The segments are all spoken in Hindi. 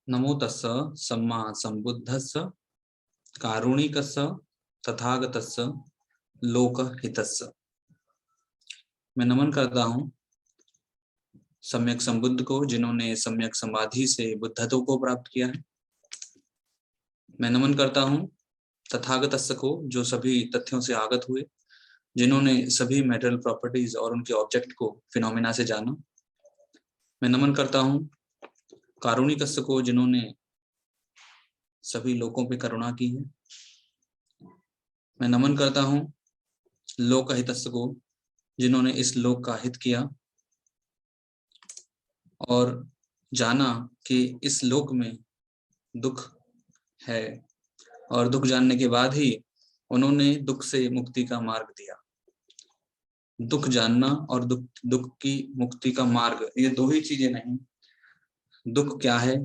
नमो तस्स सम्मा संबुद्धस्स कारुणिकस्य तथागतस्य लोकहितस्य। मैं नमन करता हूँ सम्यक संबुद्ध को, जिन्होंने सम्यक समाधि से बुद्धत्व को प्राप्त किया है। मैं नमन करता हूँ तथागतस्य को, जो सभी तथ्यों से आगत हुए, जिन्होंने सभी मेटल प्रॉपर्टीज और उनके ऑब्जेक्ट को फिनोमेना से जाना। मैं नमन करता हूँ कारुणिकस्य को, जिन्होंने सभी लोगों पे करुणा की है। मैं नमन करता हूँ लोकहितस्य को, जिन्होंने इस लोक का हित किया और जाना कि इस लोक में दुख है, और दुख जानने के बाद ही उन्होंने दुख से मुक्ति का मार्ग दिया। दुख जानना और दुख की मुक्ति का मार्ग, ये दो ही चीजें नहीं। दुख क्या है,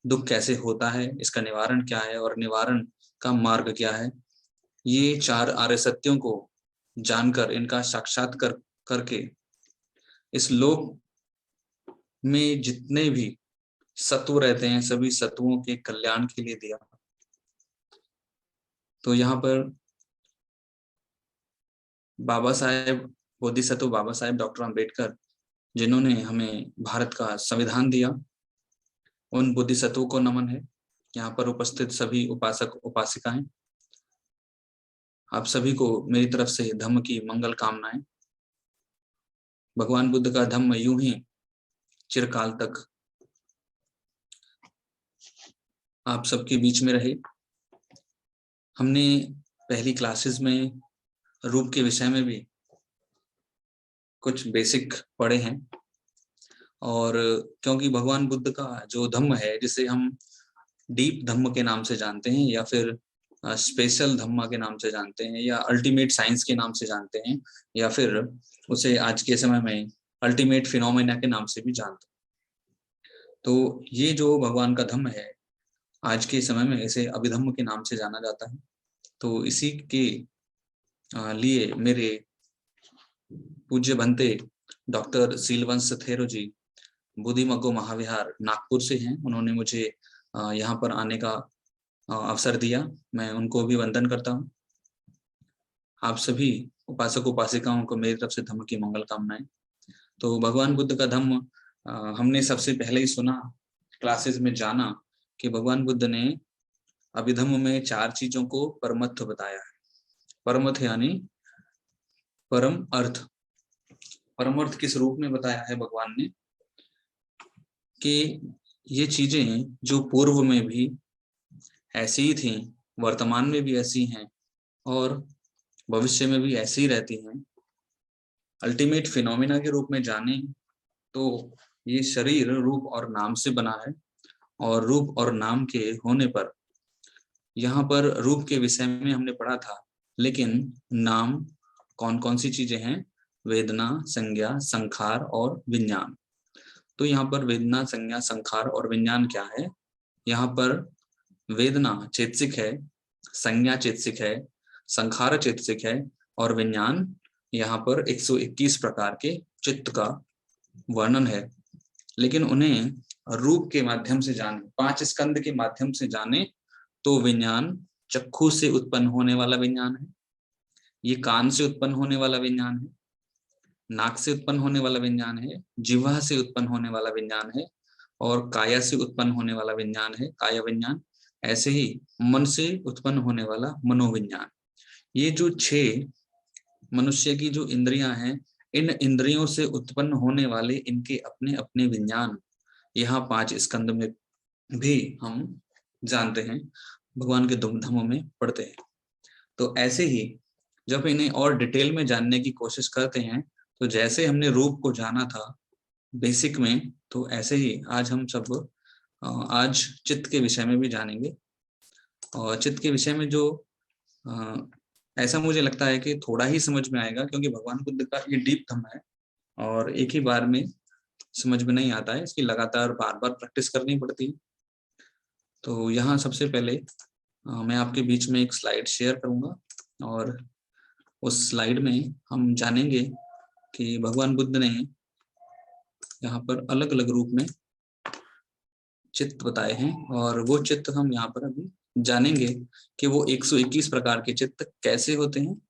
दुख कैसे होता है, इसका निवारण क्या है और निवारण का मार्ग क्या है, ये चार आर्य सत्यों को जानकर, इनका साक्षात्कार करके इस लोक में जितने भी सत्व रहते हैं, सभी सत्वों के कल्याण के लिए दिया। तो यहाँ पर बाबा साहेब, बोधिसत्व बाबा साहेब डॉक्टर अम्बेडकर, जिन्होंने हमें भारत का संविधान दिया, उन बोधिसत्वों को नमन है। यहाँ पर उपस्थित सभी उपासक उपासिकाएं, आप सभी को मेरी तरफ से धम्म की मंगल कामनाएं। भगवान बुद्ध का धम्म यूं ही चिरकाल तक आप सबके बीच में रहे। हमने पहली क्लासेस में रूप के विषय में भी कुछ बेसिक पढ़े हैं, और क्योंकि भगवान बुद्ध का जो धम्म है, जिसे हम डीप धम्म के नाम से जानते हैं, या फिर स्पेशल धम्मा के नाम से जानते हैं, या अल्टीमेट साइंस के नाम से जानते हैं, या फिर उसे आज के समय में अल्टीमेट फिनोमेना के नाम से भी जानते हैं। तो ये जो भगवान का धम्म है, आज के समय में इसे अभिधम्म के नाम से जाना जाता है। तो इसी के लिए मेरे पूज्य बनते डॉक्टर सीलवंश थेरो जी बुद्धिमग्गो महाविहार नागपुर से हैं। उन्होंने मुझे यहाँ पर आने का अवसर दिया। मैं उनको भी वंदन करता हूँ। आप सभी उपासक उपासिकाओं को मेरी तरफ से धम्म की मंगल कामनाएं। तो भगवान बुद्ध का धम्म हमने सबसे पहले ही सुना, क्लासेस में जाना कि भगवान बुद्ध ने अभिधम्म में चार चीजों को परमत्थ बताया है। परमत्थ यानी परम अर्थ। परम अर्थ किस रूप में बताया है भगवान ने, कि ये चीजें जो पूर्व में भी ऐसी ही थी, वर्तमान में भी ऐसी हैं और भविष्य में भी ऐसी ही रहती हैं। अल्टीमेट फिनोमिना के रूप में जाने तो ये शरीर रूप और नाम से बना है, और रूप और नाम के होने पर, यहाँ पर रूप के विषय में हमने पढ़ा था, लेकिन नाम कौन कौन सी चीजें हैं? वेदना, संज्ञा, संखार और विज्ञान। तो यहाँ पर वेदना, संज्ञा, संखार और विज्ञान क्या है? यहाँ पर वेदना चेतसिक है, संज्ञा चेतसिक है, संखार चेतसिक है, और विज्ञान यहाँ पर 121 प्रकार के चित्त का वर्णन है। लेकिन उन्हें रूप के माध्यम से जाने, 5 स्कंद के माध्यम से जाने तो विज्ञान चक्षु से उत्पन्न होने वाला विज्ञान है, ये कान से उत्पन्न होने वाला विज्ञान है, नाक से उत्पन्न होने वाला विज्ञान है, जिह्वा से उत्पन्न होने वाला विज्ञान है, और काया से उत्पन्न होने वाला विज्ञान है काया विज्ञान। ऐसे ही मन से उत्पन्न होने वाला मनोविज्ञान। ये जो 6 मनुष्य की जो इंद्रियां हैं, इन इंद्रियों से उत्पन्न होने वाले इनके अपने अपने विज्ञान यहाँ 5 स्कंद में भी हम जानते हैं, भगवान के धम्म में पढ़ते हैं। तो ऐसे ही जब इन्हें और डिटेल में जानने की कोशिश करते हैं, तो जैसे हमने रूप को जाना था बेसिक में, तो ऐसे ही आज हम सब आज चित्त के विषय में भी जानेंगे। और चित्त के विषय में जो ऐसा मुझे लगता है कि थोड़ा ही समझ में आएगा, क्योंकि भगवान बुद्ध का ये डीप धम्म है और एक ही बार में समझ में नहीं आता है, इसकी लगातार बार बार प्रैक्टिस करनी पड़ती है। तो यहाँ सबसे पहले मैं आपके बीच में एक स्लाइड शेयर करूंगा, और उस स्लाइड में हम जानेंगे कि भगवान बुद्ध ने यहाँ पर अलग अलग रूप में चित्त बताए हैं और वो चित्त हम यहाँ पर अभी जानेंगे कि वो 121 प्रकार के चित्त कैसे होते हैं।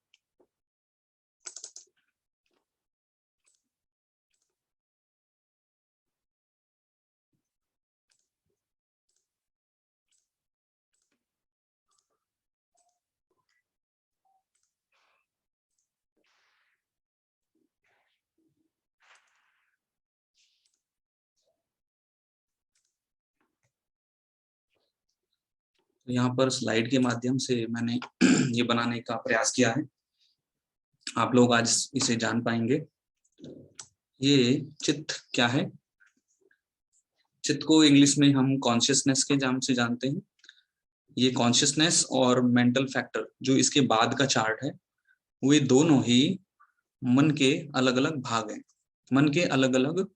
तो यहाँ पर स्लाइड के माध्यम से मैंने ये बनाने का प्रयास किया है, आप लोग आज इसे जान पाएंगे। ये चित्त क्या है? चित्त को इंग्लिश में हम कॉन्शियसनेस के नाम से जानते हैं। ये कॉन्शियसनेस और मेंटल फैक्टर जो इसके बाद का चार्ट है, वे दोनों ही मन के अलग अलग भाग हैं, मन के अलग अलग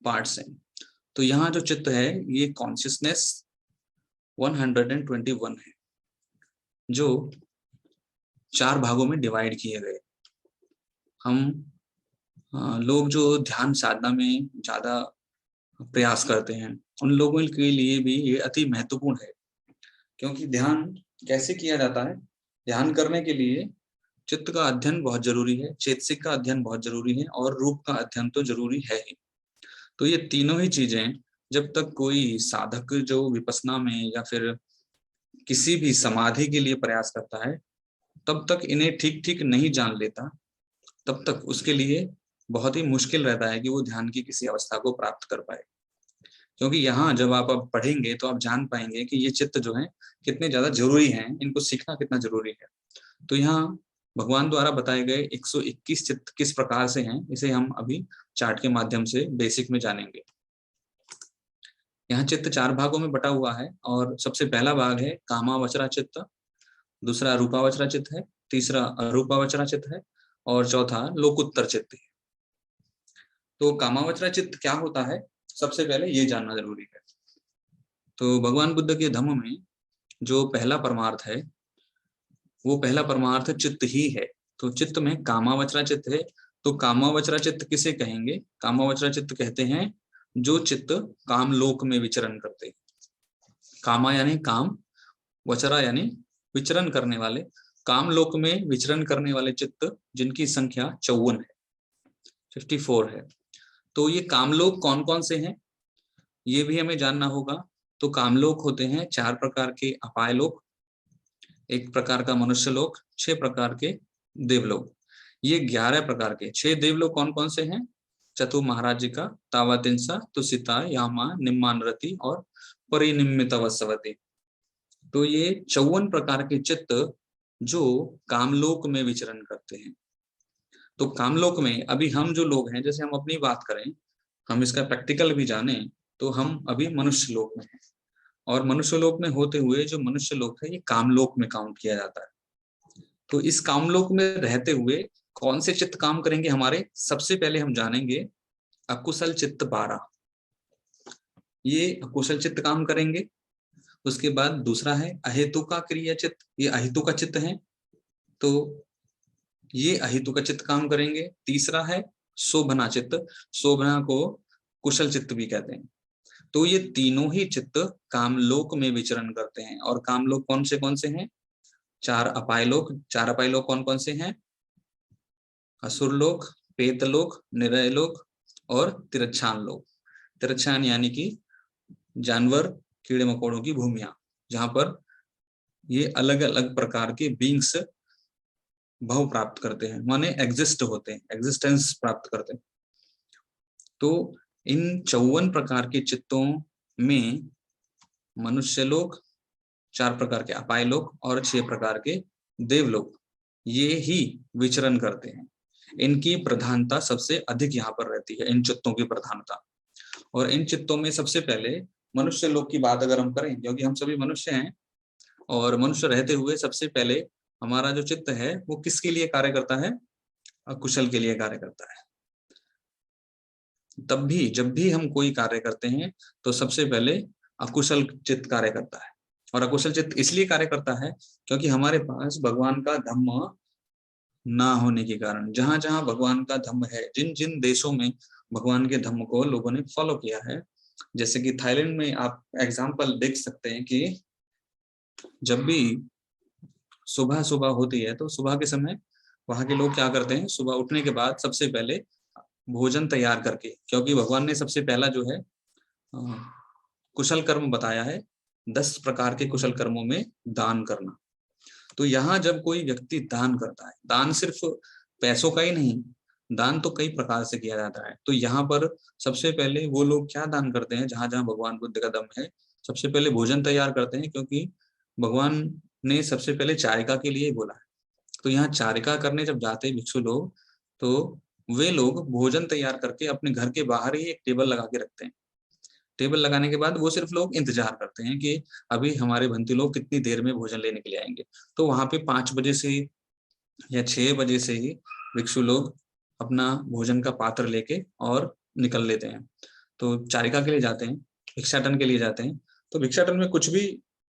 पार्ट्स हैं। तो यहाँ जो चित्त है ये कॉन्शियसनेस 121 है, जो 4 भागों में डिवाइड किए गए। हम लोग जो ध्यान साधना में ज्यादा प्रयास करते हैं उन लोगों के लिए भी ये अति महत्वपूर्ण है, क्योंकि ध्यान कैसे किया जाता है? ध्यान करने के लिए चित्त का अध्ययन बहुत जरूरी है, चेतसिक का अध्ययन बहुत जरूरी है और रूप का अध्ययन तो जरूरी है ही। तो ये तीनों ही चीजें जब तक कोई साधक जो विपश्यना में या फिर किसी भी समाधि के लिए प्रयास करता है, तब तक इन्हें ठीक ठीक नहीं जान लेता, तब तक उसके लिए बहुत ही मुश्किल रहता है कि वो ध्यान की किसी अवस्था को प्राप्त कर पाए। क्योंकि यहाँ जब आप अब पढ़ेंगे तो आप जान पाएंगे कि ये चित्त जो है कितने ज्यादा जरूरी हैं, इनको सीखना कितना जरूरी है। तो यहाँ भगवान द्वारा बताए गए 121 चित्त किस प्रकार से हैं, इसे हम अभी चार्ट के माध्यम से बेसिक में जानेंगे। यहाँ चित्त 4 भागों में बटा हुआ है और सबसे पहला भाग है कामावचरा चित्त, दूसरा रूपावचरा चित्त है, तीसरा अरूपावचरा चित्त है और चौथा लोकुत्तर चित्त है। तो कामावचरा चित्त क्या होता है, सबसे पहले ये जानना जरूरी है। तो भगवान बुद्ध के धम्म में जो पहला परमार्थ है, वो पहला परमार्थ चित्त ही है। तो चित्त में कामावचरा चित्त है। तो कामावचरा चित्त किसे कहेंगे? कामावचरा चित्त कहते हैं जो चित्त काम लोक में विचरण करते हैं। कामा यानी काम, वचरा यानी विचरण करने वाले, काम लोक में विचरण करने वाले चित्त जिनकी संख्या 54 है, 54 है। तो ये कामलोक कौन कौन से हैं ये भी हमें जानना होगा। तो कामलोक होते हैं 4 प्रकार के अपाय लोक, 1 प्रकार का मनुष्य लोक, 6 प्रकार के देवलोक। ये 11 प्रकार के 6 देवलोक कौन कौन से हैं? चतु महाराजिका, तावातिंसा, तुसिता, यामा, निम्मानरति और परिनिम्मितवस्वती। तो ये 54 प्रकार के चित्त जो कामलोक में विचरण करते हैं। तो कामलोक में अभी हम जो लोग हैं, जैसे हम अपनी बात करें, हम इसका प्रैक्टिकल भी जाने, तो हम अभी मनुष्य लोक में हैं और मनुष्य लोक में होते हुए जो मनुष्य लोक है ये कामलोक में काउंट किया जाता है। तो इस कामलोक में रहते हुए कौन से चित्त काम करेंगे हमारे? सबसे पहले हम जानेंगे अकुशल चित्त 12, ये अकुशल चित्त काम करेंगे। उसके बाद दूसरा है अहेतु का क्रिया चित्त, ये अहेतु का चित्त है, तो ये अहेतु का चित्त काम करेंगे। तीसरा है शोभना चित्त, शोभना को कुशल चित्त भी कहते हैं। तो ये तीनों ही चित्त कामलोक में विचरण करते हैं। और कामलोक कौन से हैं? 4 अपाय लोक। 4 अपाय लोक कौन कौन से हैं? असुर लोक, पेत लोक, निरय लोक और तिरच्छान लोक। तिरच्छान यानी कि जानवर, कीड़े मकोड़ों की भूमिया, जहां पर ये अलग अलग प्रकार के बींग्स भाव प्राप्त करते हैं, माने एग्जिस्ट होते हैं, एग्जिस्टेंस प्राप्त करते हैं। तो इन 54 प्रकार के चित्तों में मनुष्य लोक, 4 प्रकार के अपाय लोक और 6 प्रकार के देवलोक, ये ही विचरण करते हैं। इनकी प्रधानता सबसे अधिक यहाँ पर रहती है, इन चित्तों की प्रधानता। और इन चित्तों में सबसे पहले मनुष्य लोक की बात अगर हम करें, क्योंकि हम सभी मनुष्य हैं और मनुष्य रहते हुए सबसे पहले हमारा जो चित्त है वो किसके लिए कार्य करता है? अकुशल के लिए कार्य करता है। तब भी जब भी हम कोई कार्य करते हैं तो सबसे पहले अकुशल चित्त कार्य करता है। और अकुशल चित्त इसलिए कार्य करता है क्योंकि हमारे पास भगवान का धम्म ना होने के कारण, जहां जहां भगवान का धम्म है, जिन जिन देशों में भगवान के धम्म को लोगों ने फॉलो किया है, जैसे कि थाईलैंड में आप एग्जाम्पल देख सकते हैं कि जब भी सुबह सुबह होती है तो सुबह के समय वहां के लोग क्या करते हैं, सुबह उठने के बाद सबसे पहले भोजन तैयार करके, क्योंकि भगवान ने सबसे पहला जो है कुशल कर्म बताया है, 10 प्रकार के कुशल कर्मों में दान करना। तो यहाँ जब कोई व्यक्ति दान करता है, दान सिर्फ पैसों का ही नहीं, दान तो कई प्रकार से किया जाता है। तो यहाँ पर सबसे पहले वो लोग क्या दान करते हैं, जहां जहां भगवान बुद्ध का दम है, सबसे पहले भोजन तैयार करते हैं, क्योंकि भगवान ने सबसे पहले चारिका के लिए बोला है। तो यहाँ चारिका करने जब जाते हैं भिक्षु लोग, तो वे लोग भोजन तैयार करके अपने घर के बाहर ही एक टेबल लगा के रखते हैं। टेबल लगाने के बाद वो सिर्फ लोग इंतजार करते हैं कि अभी हमारे भंती लोग कितनी देर में भोजन लेने के लिए आएंगे। तो वहां पे 5 बजे से या 6 बजे से ही भिक्षु लोग अपना भोजन का पात्र लेके और निकल लेते हैं। तो चारिका के लिए जाते हैं, भिक्षाटन के लिए जाते हैं। तो भिक्षाटन में कुछ भी,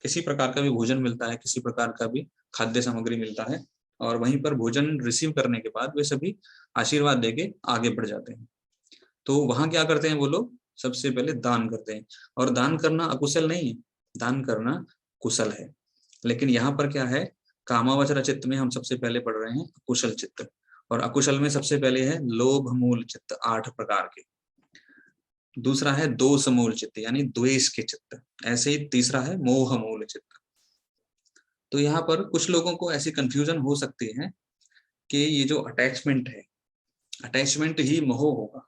किसी प्रकार का भी भोजन मिलता है, किसी प्रकार का भी खाद्य सामग्री मिलता है, और वहीं पर भोजन रिसीव करने के बाद वे सभी आशीर्वाद देके आगे बढ़ जाते हैं। तो वहां क्या करते हैं वो लोग, सबसे पहले दान करते हैं। और दान करना अकुशल नहीं है, दान करना कुशल है। लेकिन यहाँ पर क्या है, कामावचर चित्त में हम सबसे पहले पढ़ रहे हैं अकुशल चित्त, और अकुशल में सबसे पहले है लोभ मूल चित्त 8 प्रकार के, दूसरा है दोष मूल चित्त यानी द्वेष के चित्त, ऐसे ही तीसरा है मोह मूल चित्त। तो यहाँ पर कुछ लोगों को ऐसी कंफ्यूजन हो सकती है कि ये जो अटैचमेंट है, अटैचमेंट ही मोह होगा,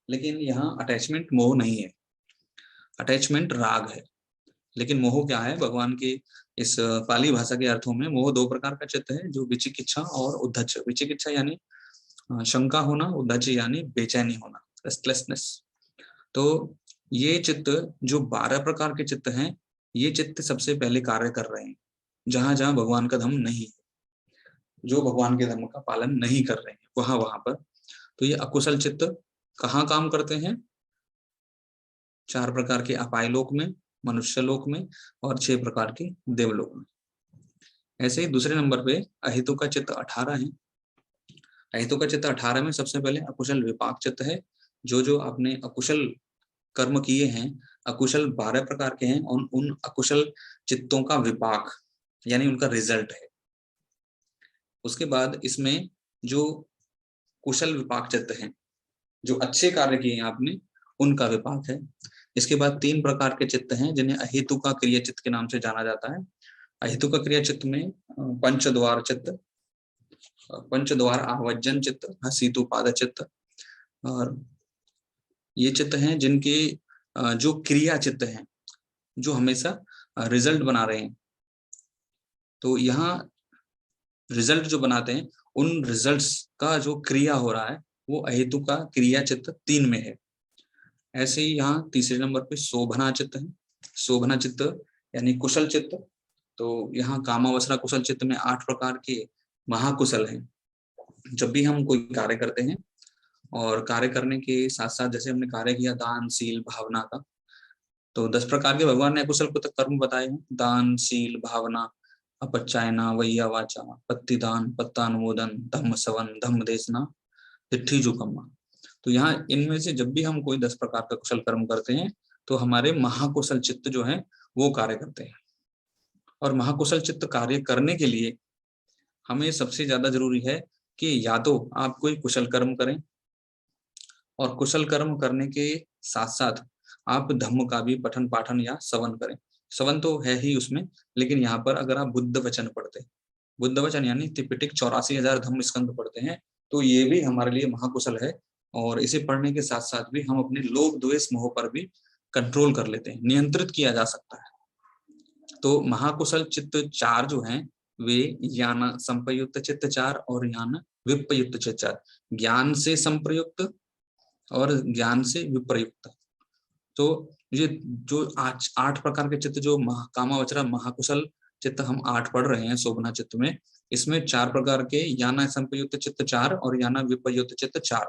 लेकिन यहाँ अटैचमेंट मोह नहीं है, अटैचमेंट राग है। लेकिन मोह क्या है, भगवान की इस पाली भाषा के अर्थों में मोह 2 प्रकार का चित्त है, जो विचिकिच्छा और उद्धच। विचिकिच्छा यानी शंका होना, उद्धच यानी बेचैनी होना, रेस्टलेसनेस। तो ये चित्त जो 12 प्रकार के चित्त हैं, ये चित्त सबसे पहले कार्य कर रहे हैं जहां जहां भगवान का धर्म नहीं है, जो भगवान के धर्म का पालन नहीं कर रहे हैं वहां वहां पर। तो ये अकुशल चित्त कहाँ काम करते हैं, 4 प्रकार के अपाय लोक में, मनुष्य लोक में, और 6 प्रकार के देवलोक में। ऐसे ही दूसरे नंबर पे अहेतु का चित्त 18 है। अहेतु का चित्त 18 में सबसे पहले अकुशल विपाक चित्त है। जो जो आपने अकुशल कर्म किए हैं, अकुशल 12 प्रकार के हैं, और उन अकुशल चित्तों का विपाक यानी उनका रिजल्ट है। उसके बाद इसमें जो कुशल विपाक चित्त हैं, जो अच्छे कार्य किए हैं आपने, उनका विपाक है। इसके बाद 3 प्रकार के चित्त हैं जिन्हें अहेतु का क्रिया चित्त के नाम से जाना जाता है। अहेतु का क्रिया चित्त में पंचद्वार चित्त, पंचद्वार आवज्जन चित्त, हसीतु पाद चित्त, और ये चित्त हैं जिनके जो क्रिया चित्त हैं, जो हमेशा रिजल्ट बना रहे हैं। तो यहाँ रिजल्ट जो बनाते हैं, उन रिजल्ट्स का जो क्रिया हो रहा है वो अहेतु का क्रिया चित्त 3 में है। ऐसे ही यहाँ तीसरे नंबर पे शोभना चित्त है। शोभना चित्त यानी कुशल चित्त। तो यहाँ कामावसरा कुशल चित्त में 8 प्रकार के महाकुशल हैं। जब भी हम कोई कार्य करते हैं, और कार्य करने के साथ साथ जैसे हमने कार्य किया दान शील भावना का, तो 10 प्रकार के भगवान ने कुशल कर्म बताए हैं, दान शील भावना, अपचायना वैया वाचा, पत्तिदान पत्तानुमोदन, धम्म सवन धम्म देशना, तिट्ठी जुकम्मा। तो यहाँ इनमें से जब भी हम कोई 10 प्रकार का कुशल कर्म करते हैं, तो हमारे महाकुशल चित्त जो है वो कार्य करते हैं। और महाकुशल चित्त कार्य करने के लिए हमें सबसे ज्यादा जरूरी है कि या तो आप कोई कुशल कर्म करें, और कुशल कर्म करने के साथ साथ आप धम्म का भी पठन पाठन या श्रवण करें। श्रवण तो है ही उसमें, लेकिन यहाँ पर अगर आप बुद्ध वचन पढ़ते हैं, बुद्ध वचन यानी त्रिपिटक 84,000 धम्म स्कंद पढ़ते हैं, तो ये भी हमारे लिए महाकुशल है। और इसे पढ़ने के साथ साथ भी हम अपने लोभ द्वेष मोह पर भी कंट्रोल कर लेते हैं, नियंत्रित किया जा सकता है। तो महाकुशल चित्त 4 जो हैं, वे ज्ञान संप्रयुक्त चित्त 4 और ज्ञान विप्रयुक्त चित्त 4, ज्ञान से संप्रयुक्त और ज्ञान से विप्रयुक्त। तो ये जो 8 प्रकार के चित्त, जो कामावचरा महाकुशल चित्त हम 8 पढ़ रहे हैं शोभना चित्त में, इसमें 4 प्रकार के याना संप्रयुक्त चित्त 4 और याना विप्रयुक्त चित्त 4।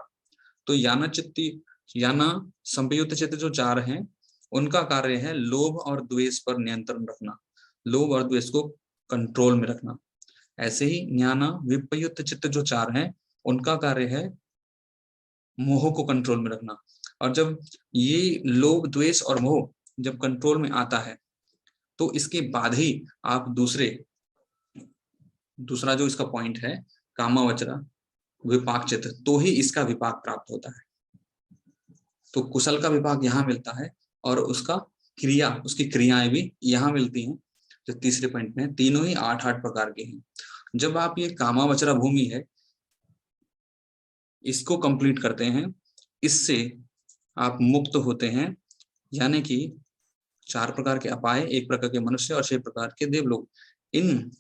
तो याना संप्रयुक्त चित्त जो 4 हैं, उनका कार्य है लोभ और द्वेष पर नियंत्रण रखना, लोभ और द्वेष को कंट्रोल में रखना। ऐसे ही ज्ञाना विप्रयुक्त चित्त जो 4 हैं, उनका कार्य है मोह को कंट्रोल में रखना। और जब ये लोभ, द्वेष और मोह जब कंट्रोल में आता है तो इसके बाद ही आप दूसरा जो इसका पॉइंट है कामावचरा विपाक चित्त, तो ही इसका विपाक प्राप्त होता है। तो कुशल का विपाक यहाँ मिलता है और उसकी क्रियाएं भी यहाँ मिलती हैं जो तीसरे पॉइंट में। तीनों ही 8-8 प्रकार के हैं। जब आप ये कामावचरा भूमि है इसको कंप्लीट करते हैं, इससे आप मुक्त होते हैं, यानी कि 4 प्रकार के अपाय, 1 प्रकार के मनुष्य और 6 प्रकार के देवलोक। इन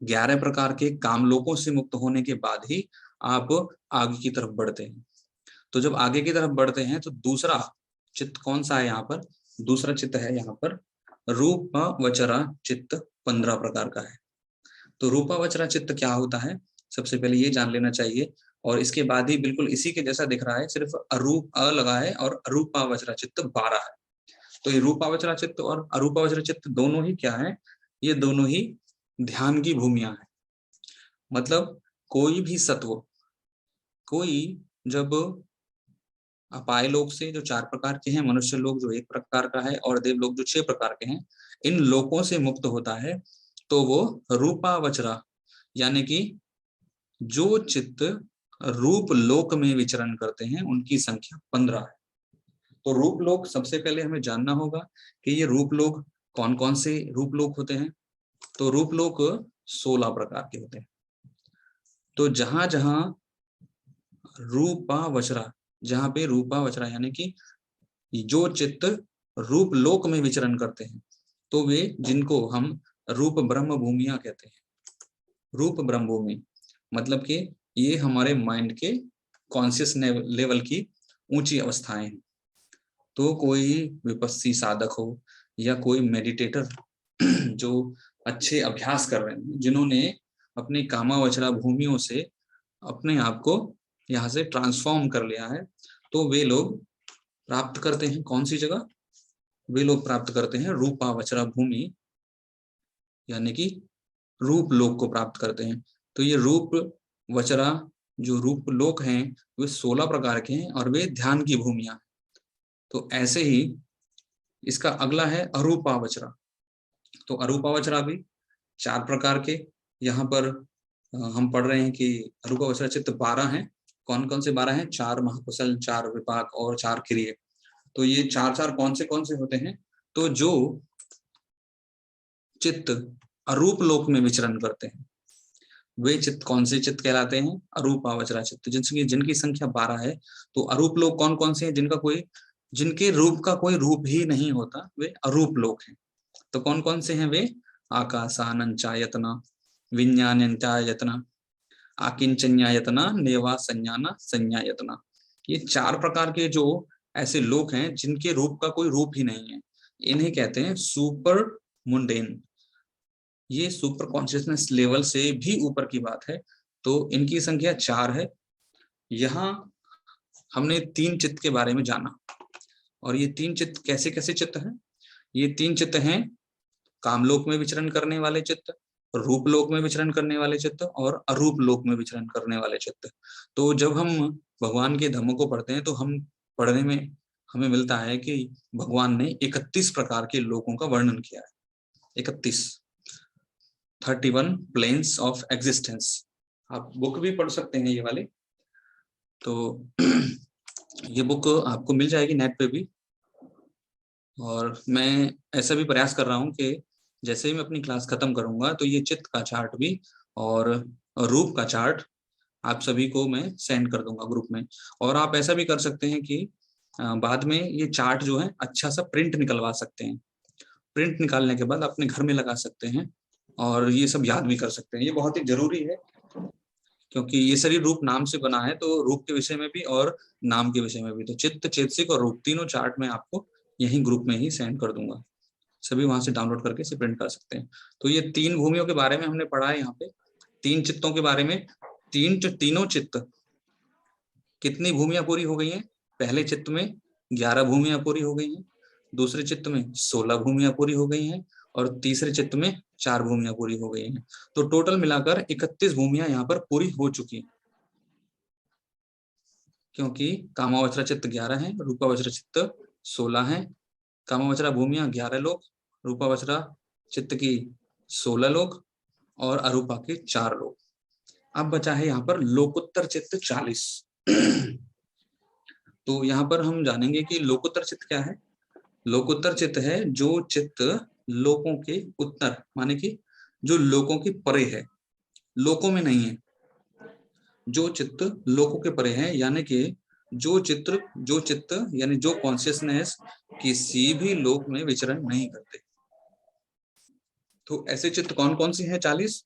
11 प्रकार के कामलोकों से मुक्त होने के बाद ही आप आगे की तरफ बढ़ते हैं। तो जब आगे की तरफ बढ़ते हैं तो दूसरा चित्त कौन सा है यहाँ पर? दूसरा चित्त है यहाँ पर रूपावचरा चित्त, 15 प्रकार का है। तो रूपावचरा चित्त क्या होता है, सबसे पहले ये जान लेना चाहिए। और इसके बाद ही बिल्कुल इसी के जैसा दिख रहा है, सिर्फ लगा है और अरूपावचरा चित्त 12 है। तो ये रूपावचरा चित्त और अरूपावचरा चित्त दोनों ही क्या है? ये दोनों ही ध्यान की भूमियां है। मतलब कोई भी सत्व, कोई जब अपाय लोक से जो 4 प्रकार के हैं, मनुष्य लोक जो 1 प्रकार का है और देवलोक जो 6 प्रकार के हैं, इन लोकों से मुक्त होता है तो वो रूपावचरा, यानी कि जो चित्त रूप लोक में विचरण करते हैं उनकी संख्या 15 है। तो रूप लोक सबसे पहले हमें जानना होगा कि ये रूप लोक कौन कौन से रूप लोक होते हैं। तो रूप लोक 16 प्रकार के होते हैं। तो जहां जहां रूपावचरा, जहां पे रूपावचरा यानी कि जो चित्त रूप लोक में विचरण करते हैं, तो वे जिनको हम रूप ब्रह्म भूमिया कहते हैं। रूप ब्रह्म भूमि मतलब कि ये हमारे माइंड के कॉन्शियस लेवल की ऊंची अवस्थाएं हैं। तो कोई विपस्सी साधक हो या कोई मेडिटेटर जो अच्छे अभ्यास कर रहे हैं, जिन्होंने अपनी कामावचरा भूमियों से अपने आप को यहाँ से ट्रांसफॉर्म कर लिया है, तो वे लोग प्राप्त करते हैं कौन सी जगह? वे लोग प्राप्त करते हैं रूपावचरा भूमि, यानी कि रूप लोक को प्राप्त करते हैं। तो ये रूप वचरा जो रूप लोक हैं वे 16 प्रकार के हैं और वे ध्यान की भूमियां। तो ऐसे ही इसका अगला है अरूपावचरा। तो अरूपावचरा भी 4 प्रकार के यहाँ पर हम पढ़ रहे हैं कि अरूपावचरा चित्त 12 हैं। कौन कौन से 12 हैं? 4 महाकुशल, 4 विपाक और 4 क्रिय। तो ये 4 कौन से होते हैं? तो जो चित्त अरूप लोक में विचरण करते हैं वे चित्त कौन से चित्त कहलाते हैं? अरूपावचरा चित्त, जिनकी संख्या 12 है। तो अरूप लोक कौन कौन से हैं? जिनके रूप का कोई रूप ही नहीं होता, वे अरूप लोक हैं। तो कौन कौन से हैं वे? आकाशानंचायतना, विज्ञानंचायतना, आकिंचन्यायतना, नेवा संज्ञाना संज्ञायतना। ये 4 प्रकार के जो ऐसे लोक हैं जिनके रूप का कोई रूप ही नहीं है, इन्हें कहते हैं सुपर मुंडेन। ये सुपर कॉन्शियसनेस लेवल से भी ऊपर की बात है। तो इनकी संख्या 4 है। यहाँ हमने 3 चित्त के बारे में जाना। और ये 3 चित्त कैसे कैसे चित्त हैं? ये 3 चित्त हैं कामलोक में विचरण करने वाले चित्त, रूप लोक में विचरण करने वाले चित्त और अरूप लोक में विचरण करने वाले चित्त। तो जब हम भगवान के धर्मों को पढ़ते हैं तो हम पढ़ने में हमें मिलता है कि भगवान ने 31 प्रकार के लोकों का वर्णन किया है। 31 प्लेन्स ऑफ एग्जिस्टेंस। आप बुक भी पढ़ सकते हैं ये वाले। तो ये बुक आपको मिल जाएगी नेट पे भी। और मैं ऐसा भी प्रयास कर रहा हूँ कि जैसे ही मैं अपनी क्लास खत्म करूंगा तो ये चित्त का चार्ट भी और रूप का चार्ट आप सभी को मैं सेंड कर दूंगा ग्रुप में। और आप ऐसा भी कर सकते हैं कि बाद में ये चार्ट जो है अच्छा सा प्रिंट निकलवा सकते हैं। प्रिंट निकालने के बाद अपने घर में लगा सकते हैं और ये सब याद भी कर सकते हैं। ये बहुत ही जरूरी है क्योंकि ये शरीर रूप नाम से बना है, तो रूप के विषय में भी और नाम के विषय में भी। तो चित्त, चेतसिक और रूप तीनों चार्ट में आपको यही ग्रुप में ही सेंड कर दूंगा। सभी वहां से डाउनलोड करके इसे प्रिंट कर सकते हैं। तो ये 3 भूमियों के बारे में हमने पढ़ा है यहाँ पे, 3 चित्तों के बारे में। तीनों चित्त कितनी भूमियां पूरी हो गई हैं? पहले चित्त में 11 भूमियां पूरी हो गई हैं, दूसरे चित्त में 16 भूमियां पूरी हो गई हैं और तीसरे चित्त में 4 भूमियां पूरी हो गई हैं। तो टोटल मिलाकर 31 भूमियां यहाँ पर पूरी हो चुकी हैं। क्योंकि कामावचरा चित्त 11 है, रूपावचरा चित्त 16 है। कामावचरा भूमियां 11 लोग, रूपावचरा चित्त की 16 लोग और अरूपा के 4 लोग। अब बचा है यहाँ पर लोकोत्तर चित्त 40। तो यहाँ पर हम जानेंगे कि लोकोत्तर चित्त क्या है। लोकोत्तर चित्त है जो चित्त लोकों के उत्तर, माने कि जो लोकों के परे है, लोकों में नहीं है, जो चित्त लोकों के परे है, यानी कि जो चित्त यानी जो कॉन्शियसनेस किसी भी लोक में विचरण नहीं करते। तो ऐसे चित्त कौन कौन से हैं 40?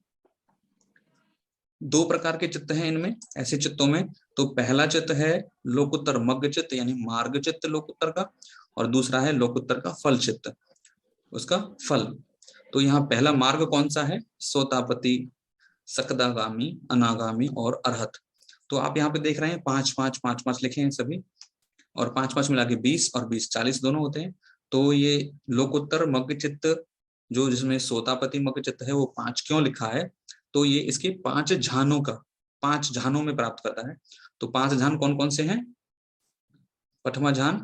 2 प्रकार के चित्त हैं इनमें, ऐसे चित्तों में। तो पहला चित्त है लोकोत्तर मग्ग चित्त यानी मार्ग चित्त लोकोत्तर का, और दूसरा है लोकोत्तर का फल चित्त, उसका फल। तो यहाँ पहला मार्ग कौन सा है? सोतापति, सकदागामी, अनागामी और अरहत। तो आप यहाँ पे देख रहे हैं 5 5 5 5 लिखे हैं सभी, और 5 5 मिला के 20 और 20 40 दोनों होते हैं। तो ये लोकोत्तर मग्ग चित्त जो जिसमें सोतापति मग्ग चित्त है वो 5 क्यों लिखा है? तो ये इसके 5 झानों का, 5 झानों में प्राप्त करता है। तो 5 झान कौन कौन से हैं? प्रथमा झान,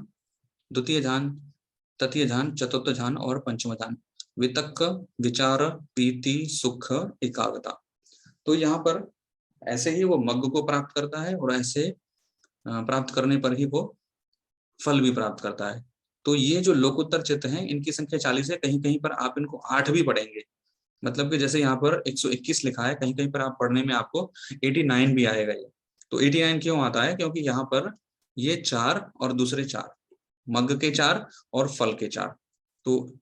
द्वितीय झान, तृतीय झान, चतुर्थ झान और पंचम झान। वितक्क, विचार, प्रीति, सुख, एकाग्रता। तो यहाँ पर ऐसे ही वो मग्ग को प्राप्त करता है और ऐसे प्राप्त करने पर ही वो फल भी प्राप्त करता है। तो ये जो लोकोत्तर चित्त हैं इनकी संख्या 40 है। कहीं कहीं पर आप इनको 8 भी पढ़ेंगे, मतलब कि जैसे यहाँ पर 121 लिखा है, कहीं कहीं पर आप पढ़ने में आपको 89 भी आएगा। ये तो 89 क्यों आता है? क्योंकि यहाँ पर ये 4 और दूसरे 4, मग्ग के 4 और फल के 4। तो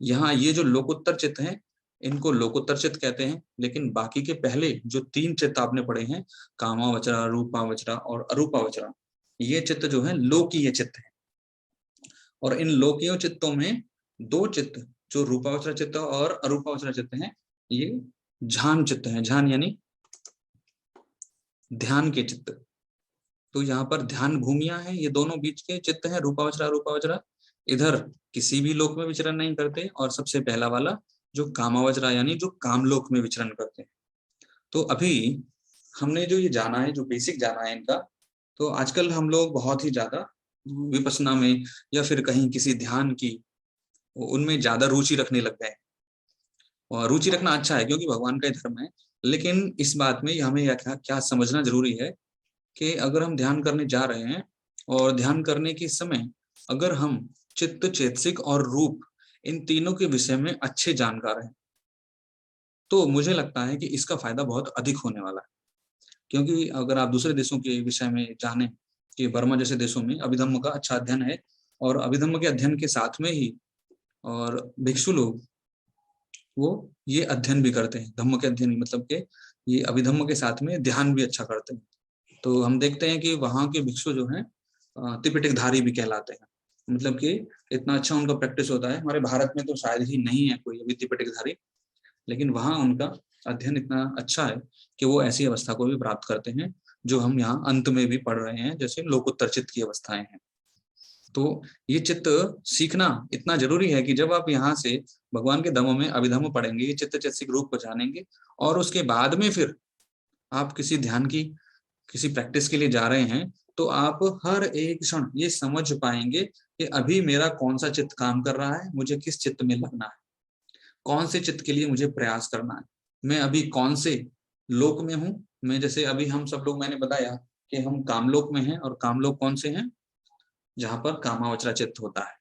यहाँ ये जो लोकोत्तर चित्त हैं इनको लोकोत्तर चित्त कहते हैं। लेकिन बाकी के पहले जो 3 चित्त आपने पढ़े हैं, कामावचरा, रूपावचरा और अरूपावचरा, ये चित्त जो है लोकीय चित्त है। और इन लोकीय चित्तों में 2 चित्त जो रूपावचरा चित्त और अरूपावचरा चित्त हैं, ये झान चित्त हैं। झान यानी ध्यान के चित्त। तो यहाँ पर ध्यान भूमियां हैं, ये दोनों बीच के चित्त हैं, रूपावचरा रूपावचरा। इधर किसी भी लोक में विचरण नहीं करते। और सबसे पहला वाला जो कामावचरा यानी जो कामलोक में विचरण करते हैं। तो अभी हमने जो ये जाना है, जो बेसिक जाना है इनका, तो आजकल हम लोग बहुत ही ज्यादा विपश्यना में या फिर कहीं किसी ध्यान की उनमें ज्यादा रुचि रखने लग गए। और रुचि रखना अच्छा है क्योंकि भगवान का धर्म है। लेकिन इस बात में हमें क्या क्या समझना जरूरी है कि अगर हम ध्यान करने जा रहे हैं और ध्यान करने के समय अगर हम चित्त, चेतसिक और रूप, इन तीनों के विषय में अच्छे जानकार हैं, तो मुझे लगता है कि इसका फायदा बहुत अधिक होने वाला है। क्योंकि अगर आप दूसरे देशों के विषय में जानें कि बर्मा जैसे देशों में अभिधम्म का अच्छा अध्ययन है, और अभिधम्म के अध्ययन के साथ में ही और भिक्षु लोग वो ये अध्ययन भी करते हैं, धम्म के अध्ययन, मतलब के ये अभिधम्म के साथ में ध्यान भी अच्छा करते हैं। तो हम देखते हैं कि वहाँ के भिक्षु जो हैं त्रिपिटकधारी भी कहलाते हैं। मतलब कि इतना अच्छा उनका प्रैक्टिस होता है। हमारे भारत में तो शायद ही नहीं है कोई अभी त्रिपिटकधारी, लेकिन वहाँ उनका अध्ययन इतना अच्छा है कि वो ऐसी अवस्था को भी प्राप्त करते हैं जो हम यहाँ अंत में भी पढ़ रहे हैं, जैसे लोकोत्तर चित्त की अवस्थाएं हैं। तो ये चित्त सीखना इतना जरूरी है कि जब आप यहाँ से भगवान के धम्म में अभिधम्म पढ़ेंगे, ये चित्त चैतसिक रूप को जानेंगे, और उसके बाद में फिर आप किसी ध्यान की किसी प्रैक्टिस के लिए जा रहे हैं, तो आप हर एक क्षण ये समझ पाएंगे कि अभी मेरा कौन सा चित्त काम कर रहा है, मुझे किस चित्त में लगना है, कौन से चित्त के लिए मुझे प्रयास करना है, मैं अभी कौन से लोक में हूँ। मैं जैसे अभी हम सब लोग, मैंने बताया कि हम कामलोक में हैं, और कामलोक कौन से हैं? जहां पर कामावचरा चित्त होता है।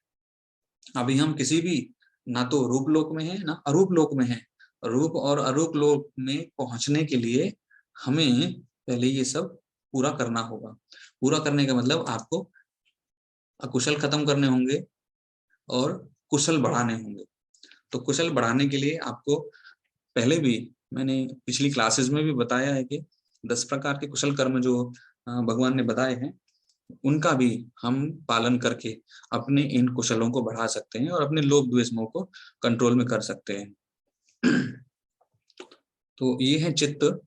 अभी हम किसी भी, ना तो रूप लोक में है ना अरूप लोक में है। रूप और अरूप लोक में पहुंचने के लिए हमें पहले ये सब पूरा करना होगा। पूरा करने का मतलब आपको अकुशल खत्म करने होंगे और कुशल बढ़ाने होंगे। तो कुशल बढ़ाने के लिए आपको पहले भी मैंने पिछली क्लासेस में भी बताया है कि 10 प्रकार के कुशल कर्म जो भगवान ने बताए हैं, उनका भी हम पालन करके अपने इन कुशलों को बढ़ा सकते हैं और अपने लोभ द्वेष मोह को कंट्रोल में कर सकते हैं। तो ये है चित्त।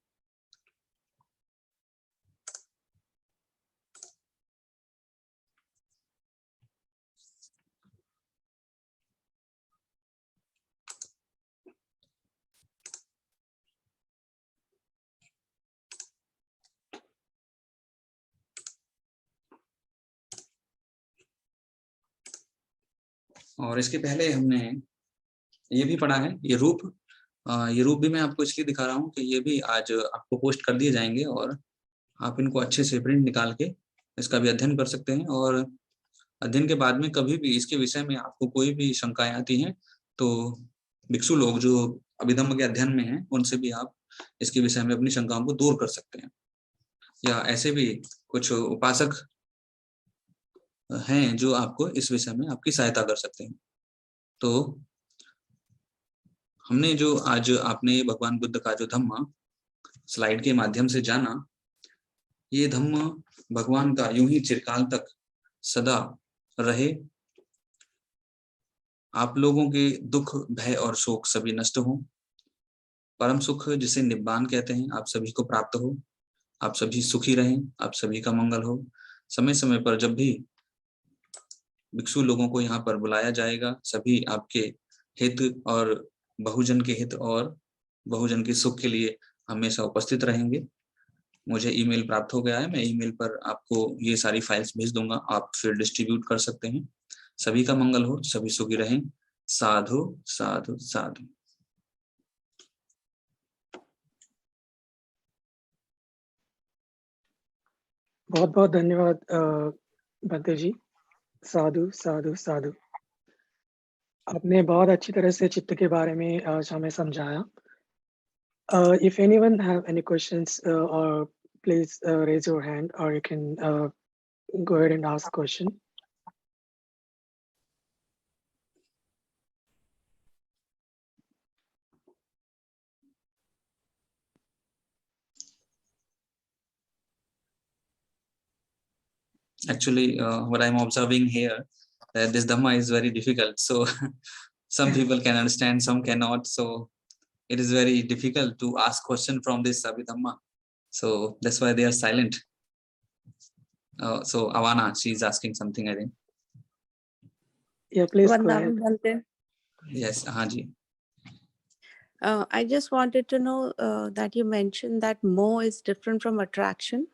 और इसके पहले हमने ये भी पढ़ा है, ये रूप भी मैं आपको इसलिए दिखा रहा हूँ कि ये भी आज आपको पोस्ट कर दिए जाएंगे और आप इनको अच्छे से प्रिंट निकाल के इसका भी अध्ययन कर सकते हैं। और अध्ययन के बाद में कभी भी इसके विषय में आपको कोई भी शंकाएं आती हैं तो भिक्षु लोग जो अभिधम्म के अध्ययन में हैं उनसे भी आप इसके विषय में अपनी शंकाओं को दूर कर सकते हैं। या ऐसे भी कुछ उपासक हैं जो आपको इस विषय में आपकी सहायता कर सकते हैं। तो हमने जो आज आपने भगवान बुद्ध का जो धम्म स्लाइड के माध्यम से जाना, ये धम्म भगवान का यूं ही चिरकाल तक सदा रहे, आप लोगों के दुख भय और शोक सभी नष्ट हो, परम सुख जिसे निब्बान कहते हैं आप सभी को प्राप्त हो, आप सभी सुखी रहें, आप सभी का मंगल हो। समय समय पर जब भी भिक्षु लोगों को यहाँ पर बुलाया जाएगा, सभी आपके हित और बहुजन के हित और बहुजन के सुख के लिए हमेशा उपस्थित रहेंगे। मुझे ईमेल प्राप्त हो गया है, मैं ईमेल पर आपको ये सारी फाइल्स भेज दूंगा, आप फिर डिस्ट्रीब्यूट कर सकते हैं। सभी का मंगल हो, सभी सुखी रहें। साधु साधु साधु। बहुत बहुत धन्यवाद बंते जी। साधु साधु साधु। आपने बहुत अच्छी तरह से चित्त के बारे में हमें समझाया। If anyone have any questions, or please raise your hand, or you can go ahead and ask question. Actually, what I'm observing here, that this Dhamma is very difficult. So some people can understand, some cannot. So it is very difficult to ask question from this Abhidhamma. So that's why they are silent. So Avana, she's asking something, I think. Yeah, please go ahead. Yes, Haji. I just wanted to know that you mentioned that moh is different from attraction.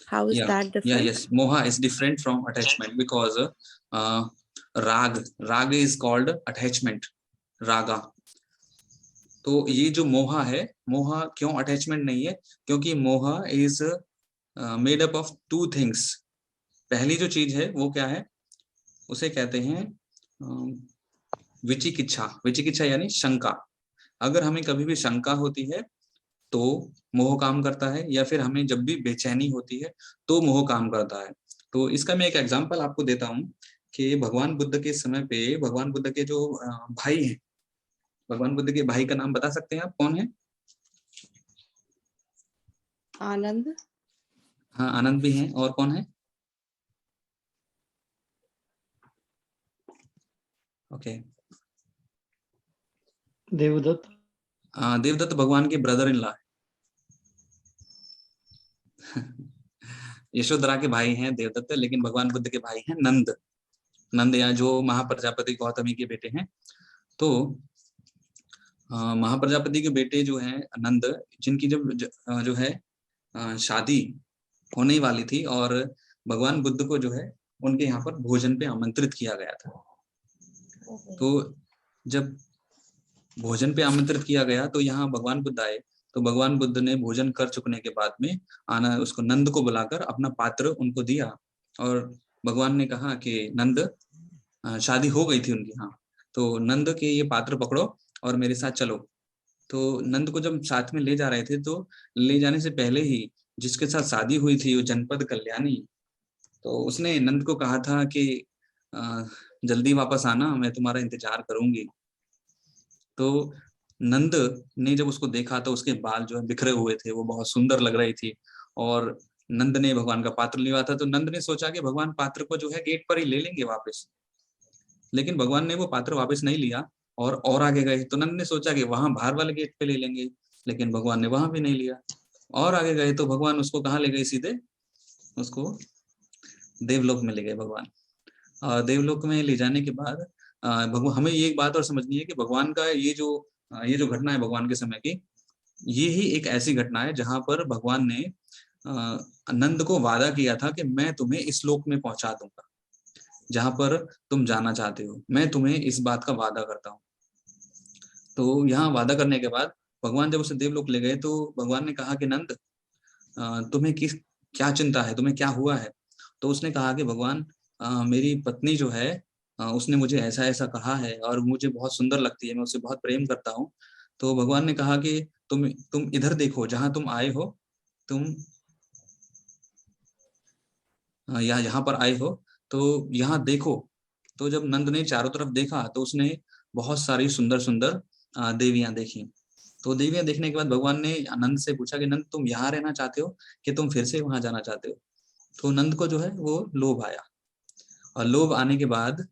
How is that different? Yes, moha is different from attachment because rag is called attachment, raga. तो ये जो मोहा है, मोहा क्यों अटैचमेंट नहीं है? क्योंकि मोहा is made up of two things. पहली जो चीज है वो क्या है, उसे कहते हैं विचिकिच्छा। विचिकिच्छा यानी शंका। अगर हमें कभी भी शंका होती है तो मोह काम करता है, या फिर हमें जब भी बेचैनी होती है तो मोह काम करता है। तो इसका मैं एक एग्जांपल आपको देता हूँ कि भगवान बुद्ध के समय पे भगवान बुद्ध के जो भाई हैं, भगवान बुद्ध के भाई का नाम बता सकते हैं आप, कौन है? आनंद। हाँ, आनंद भी हैं। और कौन है? ओके, देवदत्त। देवदत्त भगवान के ब्रदर इन लॉ है। यशोधरा के भाई हैं देवदत्त, लेकिन भगवान बुद्ध के भाई हैं नंद। नंद या जो महाप्रजापति गौतमी के बेटे हैं। तो महाप्रजापति के बेटे जो हैं नंद, जिनकी जब जो है शादी होने वाली थी और भगवान बुद्ध को जो है उनके यहाँ पर भोजन पे आमंत्रित किया गया था। तो जब भोजन पे आमंत्रित किया गया तो यहाँ भगवान बुद्ध आए, तो भगवान बुद्ध ने भोजन कर चुकने के बाद में उसको नंद को बुलाकर अपना पात्र उनको दिया और भगवान ने कहा कि नंद, शादी हो गई थी उनकी, हाँ, तो नंद के ये पात्र पकड़ो और मेरे साथ चलो। तो नंद को जब साथ में ले जा रहे थे तो ले जाने से पहले ही जिसके साथ शादी हुई थी वो जनपद कल्याणी, तो उसने नंद को कहा था कि जल्दी वापस आना, मैं तुम्हारा इंतजार करूंगी। तो नंद ने जब उसको देखा तो उसके बाल जो है बिखरे हुए थे, वो बहुत सुंदर लग रही थी, और नंद ने भगवान का पात्र लिया था। तो नंद ने सोचा कि भगवान पात्र को जो है गेट पर ही ले लेंगे वापस, लेकिन भगवान ने वो पात्र वापस नहीं लिया और आगे गए। तो नंद ने सोचा कि वहां बाहर वाले गेट पे ले लेंगे, लेकिन भगवान ने वहां भी नहीं लिया। और आगे गए तो भगवान उसको कहाँ ले गए? सीधे उसको देवलोक में ले गए भगवान। और देवलोक में ले जाने के बाद भगवान, हमें ये एक बात और समझनी है कि भगवान का ये जो घटना है भगवान के समय की, ये ही एक ऐसी घटना है जहां पर भगवान ने नंद को वादा किया था कि मैं तुम्हें इस लोक में पहुंचा दूंगा। जहां पर तुम जाना चाहते हो, मैं तुम्हें इस बात का वादा करता हूँ। तो यहाँ वादा करने के बाद भगवान जब उसे देवलोक ले गए तो भगवान ने कहा कि नंद, तुम्हें क्या चिंता है, तुम्हें क्या हुआ है? तो उसने कहा कि भगवान, मेरी पत्नी जो है, उसने मुझे ऐसा ऐसा कहा है और मुझे बहुत सुंदर लगती है, मैं उसे बहुत प्रेम करता हूँ। तो भगवान ने कहा कि तुम इधर देखो, जहां तुम आए हो, तुम यहाँ पर आए हो, तो यहाँ देखो। तो जब नंद ने चारों तरफ देखा तो उसने बहुत सारी सुंदर सुंदर देवियां देखी। तो देवियां देखने के बाद भगवान ने नंद से पूछा कि नंद, तुम यहाँ रहना चाहते हो कि तुम फिर से वहां जाना चाहते हो? तो नंद को जो है वो लोभ आया, और लोभ आने के बाद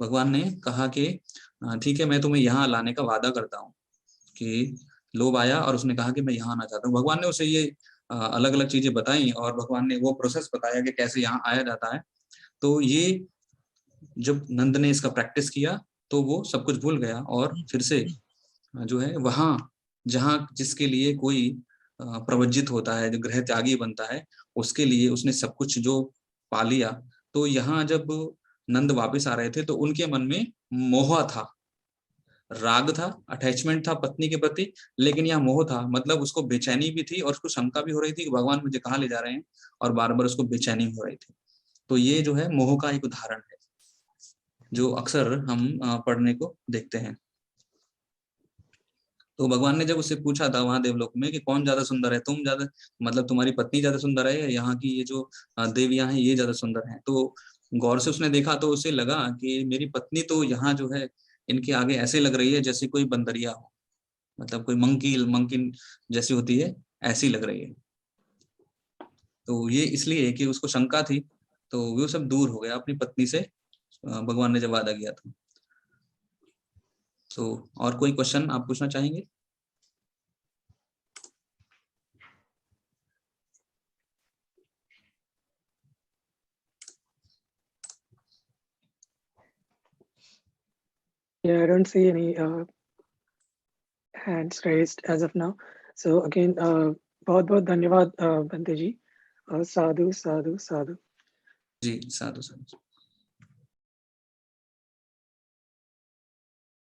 भगवान ने कहा कि ठीक है, मैं तुम्हें यहाँ लाने का वादा करता हूँ। कि लोभ आया और उसने कहा कि मैं यहाँ आना चाहता हूँ। भगवान ने उसे ये अलग अलग चीजें बताई और भगवान ने वो प्रोसेस बताया कि कैसे यहाँ आया जाता है। तो ये जब नंद ने इसका प्रैक्टिस किया तो वो सब कुछ भूल गया और फिर से जो है वहां, जहां जिसके लिए कोई प्रवज्जित होता है, जो गृह त्यागी बनता है, उसके लिए उसने सब कुछ जो पा लिया। तो यहाँ जब नंद वापस आ रहे थे तो उनके मन में मोह था, राग था, अटैचमेंट था पत्नी के प्रति, लेकिन यहाँ मोह था, मतलब उसको बेचैनी भी थी और उसको शंका भी हो रही थी कि भगवान मुझे कहाँ ले जा रहे हैं, और बार बार उसको बेचैनी हो रही थी। तो ये जो है मोह का एक उदाहरण है जो अक्सर हम पढ़ने को देखते हैं। तो भगवान ने जब उससे पूछा था वहां देवलोक में कि कौन ज्यादा सुंदर है, तुम ज्यादा, मतलब तुम्हारी पत्नी ज्यादा सुंदर है या यहाँ की ये जो देवियां हैं ये ज्यादा सुंदर हैं? तो गौर से उसने देखा तो उसे लगा कि मेरी पत्नी तो यहाँ जो है इनके आगे ऐसे लग रही है जैसे कोई बंदरिया हो, मतलब कोई मंकी जैसी होती है, ऐसी लग रही है। तो ये इसलिए कि उसको शंका थी, तो वो सब दूर हो गया अपनी पत्नी से, भगवान ने जब वादा किया था। तो और कोई क्वेश्चन आप पूछना चाहेंगे? Yeah, I don't see any hands raised as of now. So again, बहुत बहुत धन्यवाद बंते जी। साधु साधु साधु। जी, साधु साधु।